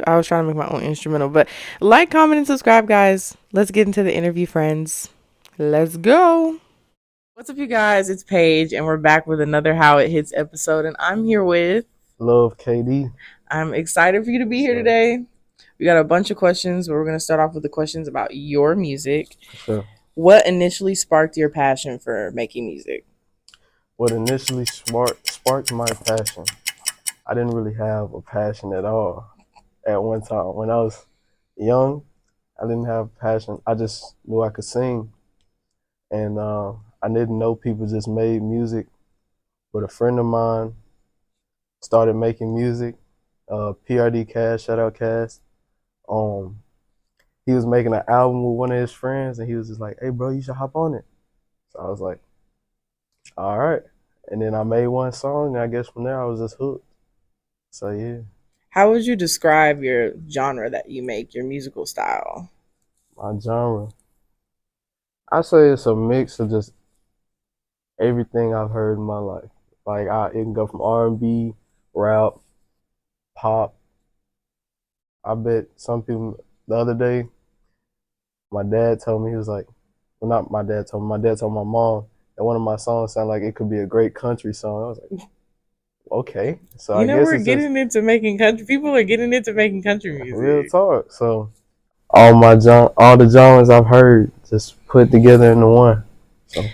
I was trying to make my own instrumental, but like, comment, and subscribe, guys. Let's get into the interview, friends. Let's go. What's up, you guys? It's Paige, and we're back with another How It Hits episode. And I'm here with Love KD. I'm excited for you to be here today. We got a bunch of questions, but we're going to start off with the questions about your music. For sure. What initially sparked your passion for making music? What initially sparked my passion, I didn't really have a passion at all at one time. When I was young, I didn't have passion. I just knew I could sing. And I didn't know people just made music. But a friend of mine started making music. PRD Cash, shout out Cash. Um, he was making an album with one of his friends, and he was just like, "Hey, bro, you should hop on it." So I was like, "All right." And then I made one song, and I guess from there I was just hooked. So yeah, How would you describe your genre that you make, your musical style? my genre, I say it's a mix of just everything I've heard in my life. Like it can go from R&B, rap, pop. I bet some people the other day, my dad told me he was like, well, not my dad told me. My dad told my mom that one of my songs sounded like it could be a great country song. I was like, okay. So You I know, guess we're it's just getting into making country. People are getting into making country real music. talk. So all the genres I've heard just put together into one. So Are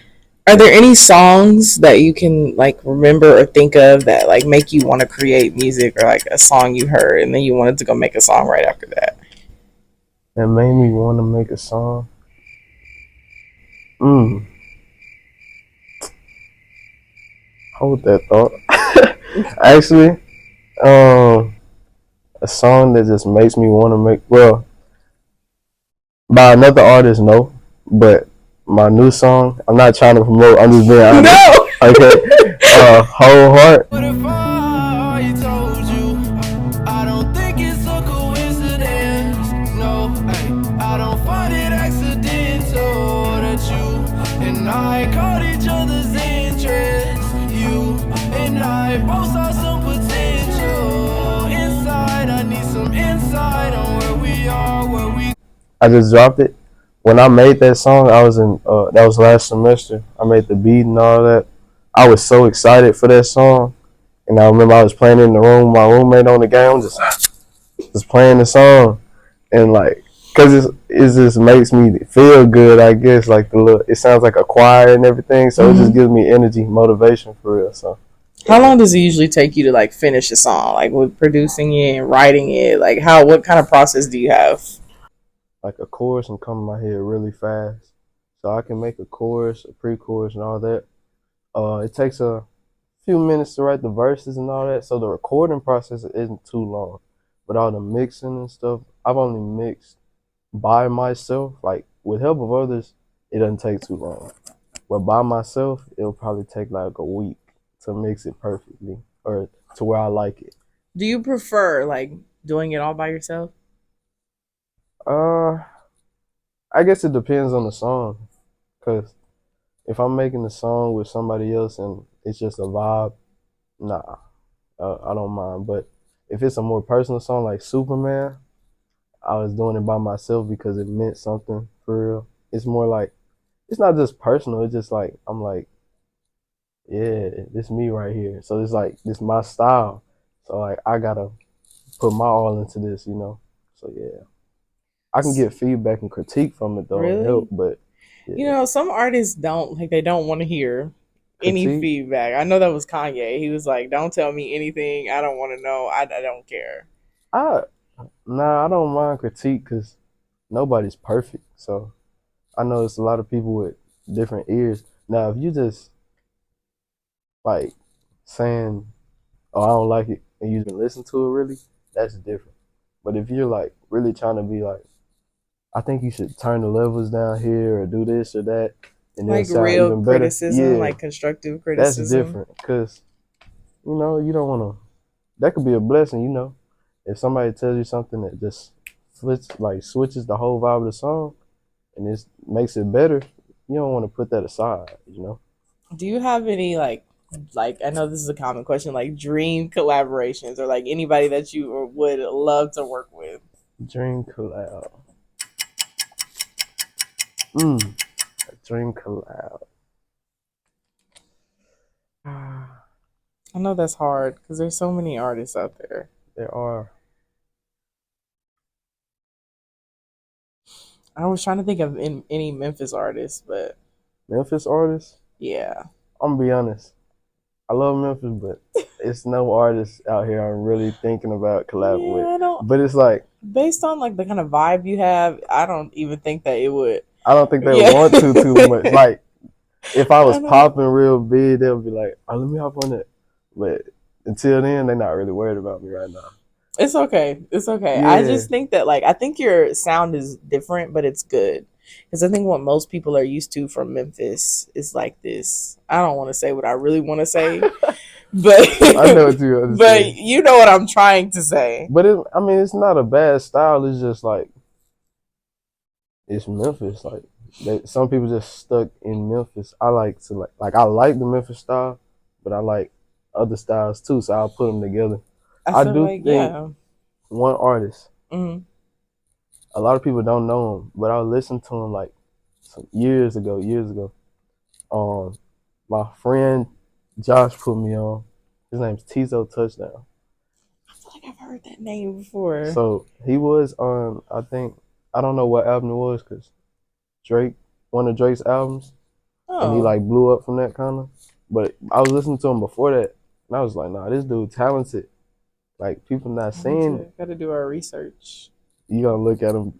yeah. there any songs that you can like remember or think of that like make you want to create music, or like a song you heard and then you wanted to go make a song right after that? That made me want to make a song. Mm, hold that thought. Actually, a song that just makes me want to make, well, by another artist, no, but my new song, I'm not trying to promote, I'm just being honest. No. Okay, Whole Heart. What if I told you? I don't think it's a coincidence. No, I don't find it accidental that you and I caught each other's interest. You and I both saw some potential inside. I need some insight on where we are, where we. I just dropped it. When I made that song, I was in, that was last semester. I made the beat and all that. I was so excited for that song. And I remember I was playing in the room, my roommate on the game, just playing the song. And like, cause it just makes me feel good, I guess. Like it sounds like a choir and everything, so it just gives me energy, motivation for real. So, How long does it usually take you to like finish a song, like with producing it and writing it? Like what kind of process do you have? like a chorus can come in my head really fast, so I can make a chorus, a pre-chorus, and all that. It takes a few minutes to write the verses and all that, so the recording process isn't too long. But all the mixing and stuff, I've only mixed by myself, like with help of others, it doesn't take too long. But by myself, it'll probably take like a week to mix it perfectly or to where I like it. Do you prefer like doing it all by yourself? Uh, I guess it depends on the song, cause if I'm making a song with somebody else and it's just a vibe, nah, I don't mind. But if it's a more personal song like Superman, I was doing it by myself because it meant something for real. It's more like it's not just personal. It's just like I'm like, yeah, this me right here. So it's like this my style. So like I gotta put my all into this, you know. So yeah, I can get feedback and critique from it though and Really? help, but You yeah, know, some artists don't like they don't want to hear any critique. feedback. I know that was Kanye. He was like, "Don't tell me anything. I don't want to know. I don't care." I Nah, I don't mind critique because nobody's perfect. So I know it's a lot of people with different ears. Now, if you just like saying, "Oh, I don't like it," and you can listen to it really, that's different. But if you're like really trying to be like, "I think you should turn the levels down here or do this or that," and it'll Like sound real even better. criticism, Yeah, like constructive that's criticism. different because you don't want to. That could be a blessing, you know. If somebody tells you something that just switches the whole vibe of the song and it makes it better, you don't want to put that aside, you know. Do you have any like I know this is a common question, like dream collaborations or like anybody that you would love to work with? Dream collab. A dream collab. I know that's hard because there's so many artists out there. There are I was trying to think of any Memphis artists, but Memphis artists. yeah. I'm gonna be honest. I love Memphis, but it's no artist out here I'm really thinking about collabing with. Yeah, I don't. But it's like Based on like the kind of vibe you have, I don't even think that it would. I don't think they Yeah. want to too much. Like if I was I know. popping real big, they'll be like, "Oh, let me hop on it." But until then, they're not really worried about me right now. It's okay. It's okay. I Yeah, just think that like I think your sound is different, but it's good. Because I think what most people are used to from Memphis is like this. I don't want to say what I really want to say, but I know what you but understand. you know what I'm trying to say. But I mean, it's not a bad style. It's just like it's Memphis. Like some people just stuck in Memphis. I like to like I like the Memphis style, but I like other styles too. So I'll put them together. I I feel do like think yeah. one artist. Hmm. A lot of people don't know him, but I listened to him like some years ago. Years ago. My friend Josh put me on. His name's Tizo Touchdown. I feel like I've heard that name before. So he was on. I think I don't know what album it was because Drake, one of Drake's albums, and he Oh, like blew up from that kind of. But I was listening to him before that, and I was like, nah, this dude talented. Like people not I need seeing to it. gotta do our research. You gotta look at him.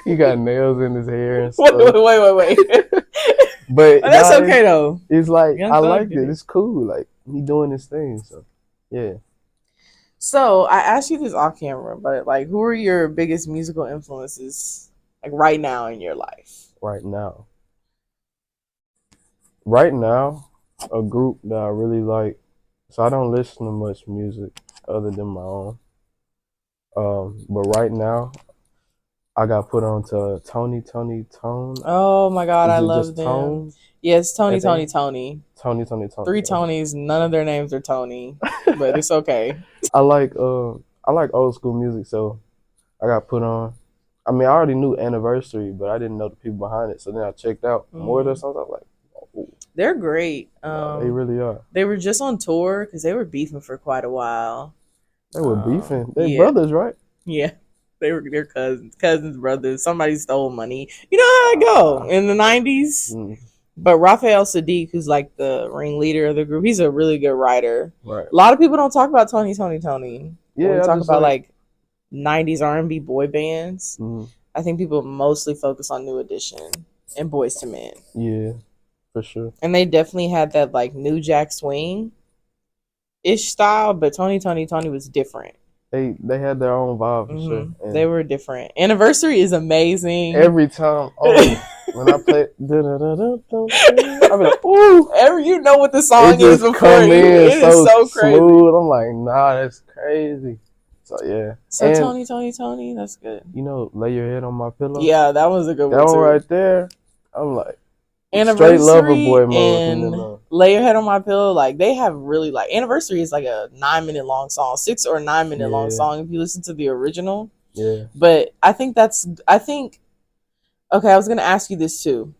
He got nails in his hair and Wait, stuff. wait. But That's nah, okay though. it's like Young I Thug liked did it. it. It's cool. Like he doing his thing. So yeah, So I asked you this off camera, but like, who are your biggest musical influences, like right now in your life? right now, right now, a group that I really like. So I don't listen to much music other than my own. But right now, I got put on to Tony Tone. Oh my god, I Is it love just them. Tone Yes, at the end? Tony. Tony. Three Okay. Tonys. None of their names are Tony, but it's okay. I like old school music, so I got put on. I mean, I already knew Anniversary, but I didn't know the people behind it. So then I checked out more of their Hmm. songs. I was like, oh, They're great. nah, they really are. They were just on tour because they were beefing for quite a while. They were beefing. They Yeah, brothers, right? yeah. They're cousins, brothers. Somebody stole money. You know how it go Ah, in the '90s. mm, But Raphael Sadiq, who's like the ringleader of the group, he's a really good writer. right. A lot of people don't talk about Tony. When we Yeah, I talk just about like. like '90s R&B boy bands, Mm, I think people mostly focus on New Edition and Boys to Men, yeah, for sure. and they definitely had that like New Jack Swing ish style. But Tony was different. They had their own vibe for sure. They And were different. Anniversary is amazing. every time, oh, when I play, I be like, ooh, Every you know what the it song is just before come you. in It is so so crazy. smooth. I'm like, nah, that's crazy. So yeah, So and Tony, that's good. you know, lay your head on my pillow. Yeah, that was a good That one one too. right there, I'm like straight lover Anniversary boy mode from then and on. Lay Your Head on My Pillow, like they have really like Anniversary is like a 9 minute long song, 6 or 9 minute long Yeah, song if you listen to the original. yeah. But I think okay, I was gonna ask you this too.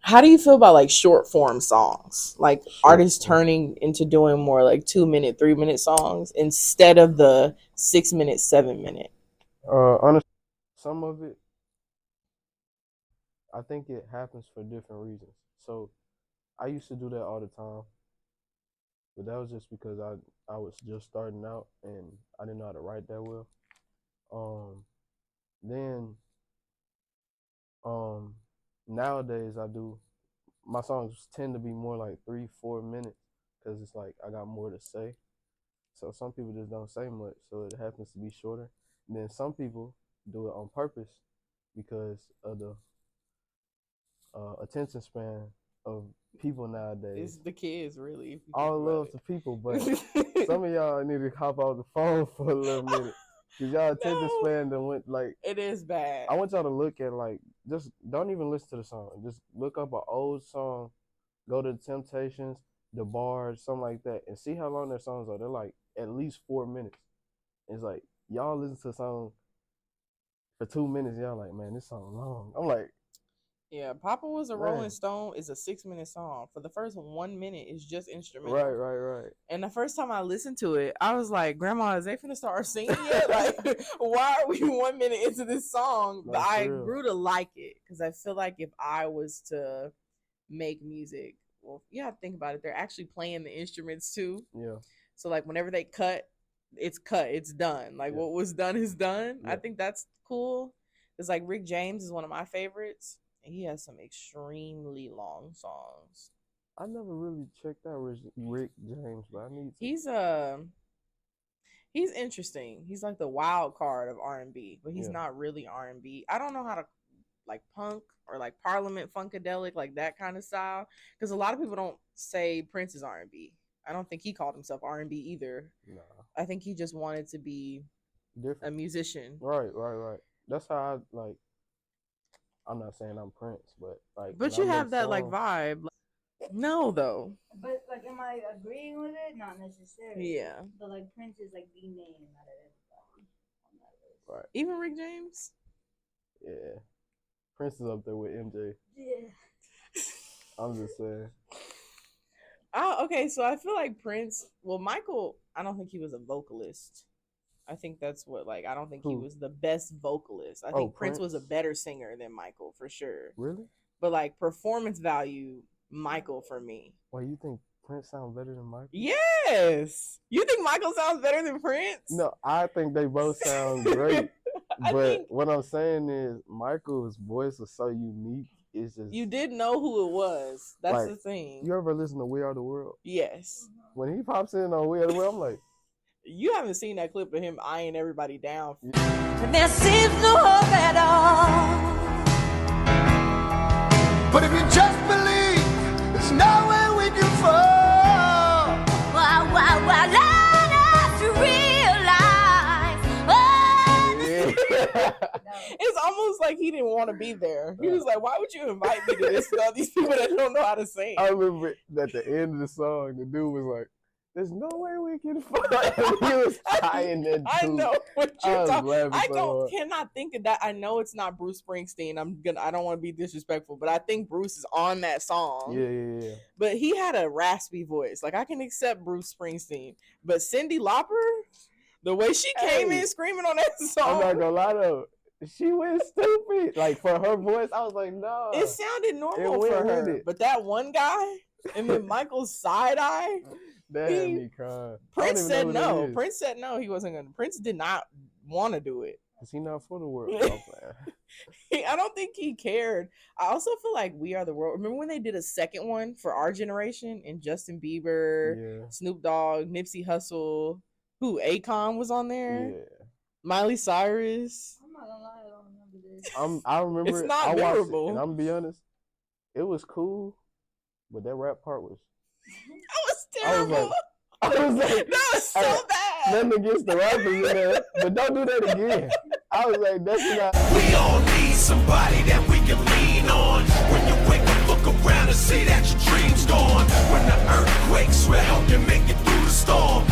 How do you feel about like short form songs? Like Short. artists turning into doing more like 2 minute, 3 minute songs instead of the 6 minute, 7 minute. Honestly, some of it, I think it happens for different reasons. So I used to do that all the time, but that was just because I was just starting out and I didn't know how to write that well. Um, then um, nowadays I do my songs tend to be more like 3 4 minutes because it's like I got more to say. So some people just don't say much, so it happens to be shorter. And then some people do it on purpose because of the attention span of people nowadays. It's the kids, really, if you think All about love to people, but it. some of y'all need to hop off the phone for a little minute. Cause y'all attention No, span that went like it is bad. I want y'all to look at like just don't even listen to the song. Just look up an old song, go to the Temptations, the Bars, something like that, and see how long their songs are. They're like at least 4 minutes. It's like y'all listen to a song for 2 minutes, y'all like, man, this song long. I'm like, Yeah, Papa Was a Man. Rolling Stone is a 6-minute song. For the first 1 minute, it's just instrumental. right. And the first time I listened to it, I was like, Grandma, is they finna start singing yet? Like, why are we 1 minute into this song? No, But I for real. grew to like it because I feel like if I was to make music, well, you have to think about it. They're actually playing the instruments too. Yeah. So like whenever they cut, it's done. Like Yeah. what was done is done. Yeah. I think that's cool. It's like Rick James is one of my favorites. And he has some extremely long songs. I never really checked out Rick James, but I need to. He's interesting. He's like the wild card of R&B, but he's Yeah. not really R&B. I don't know how to like punk or like Parliament Funkadelic, like that kind of style, because a lot of people don't say Prince is R&B. I don't think he called himself R&B either. Nah. I think he just wanted to be a Different. musician. Right. That's how I like. I'm not saying I'm Prince, but like. But when you I have make that like songs- vibe. No, though. But like, am I agreeing with it? Not necessarily. Yeah. But like, Prince is like the name out of everybody on that list. Right. Even Rick James. Yeah. Prince is up there with MJ. Yeah. I'm just saying. Oh, okay. So I feel like Prince. Well, Michael. I don't think he was a vocalist. I think that's what like. I don't think he Who? was the best vocalist. I Oh, think Prince was a Prince? better singer than Michael for sure. Really? But like performance value, Michael for me. Why you think Prince sounds better than Michael? Yes. You think Michael sounds better than Prince? No, I think they both sound great. I But think what I'm saying is Michael's voice was so unique. It's just you did know who it was. That's Like, the thing. You ever listen to We Are the World? Yes. When he pops in on We Are the World, I'm like, You haven't seen that clip of him eyeing everybody down. And there seems no hope at all. But if you just believe, there's nowhere we can fall. Let us realize. Oh, It's almost like he didn't want to be there. He was like, why would you invite me to this with all these people that don't know how to sing? I remember at the end of the song, the dude was like, "There's no way we can fight." He was tying that dude. I know what I you're was talking. laughing I so hard. cannot think of that. I know it's not Bruce Springsteen. I don't want to be disrespectful, but I think Bruce is on that song. Yeah. But he had a raspy voice. Like I can accept Bruce Springsteen, but Cyndi Lauper, the way she came Hey. in screaming on that I'm song, not gonna lie though. She went stupid. Like for her voice, I was like, no. it sounded normal went for with her. it. But that one guy, and then Michael's side eye. That had me crying. Prince said I don't even know who no. that is. Prince said no. He wasn't gonna. Prince did not want to do it. Is he not for the world? I'm playing. I don't think he cared. I also feel like We Are the World. Remember when they did a second one for our generation and Justin Bieber, Yeah. Snoop Dogg, Nipsey Hussle, who Akon was on there, Yeah. Miley Cyrus. I'm not gonna lie, I don't remember this. I remember It's it. not I watched memorable. it, and I'm gonna be honest, it was cool, but that rap part was. That was I was terrible. like, I was like, That was so hey, bad. nothing against the rappers in there, but don't do that again. I was like, that's not. We all need somebody that we can lean on. When you wake up, look around and see that your dream's gone. When the earth quakes, we'll help you make it through the storm.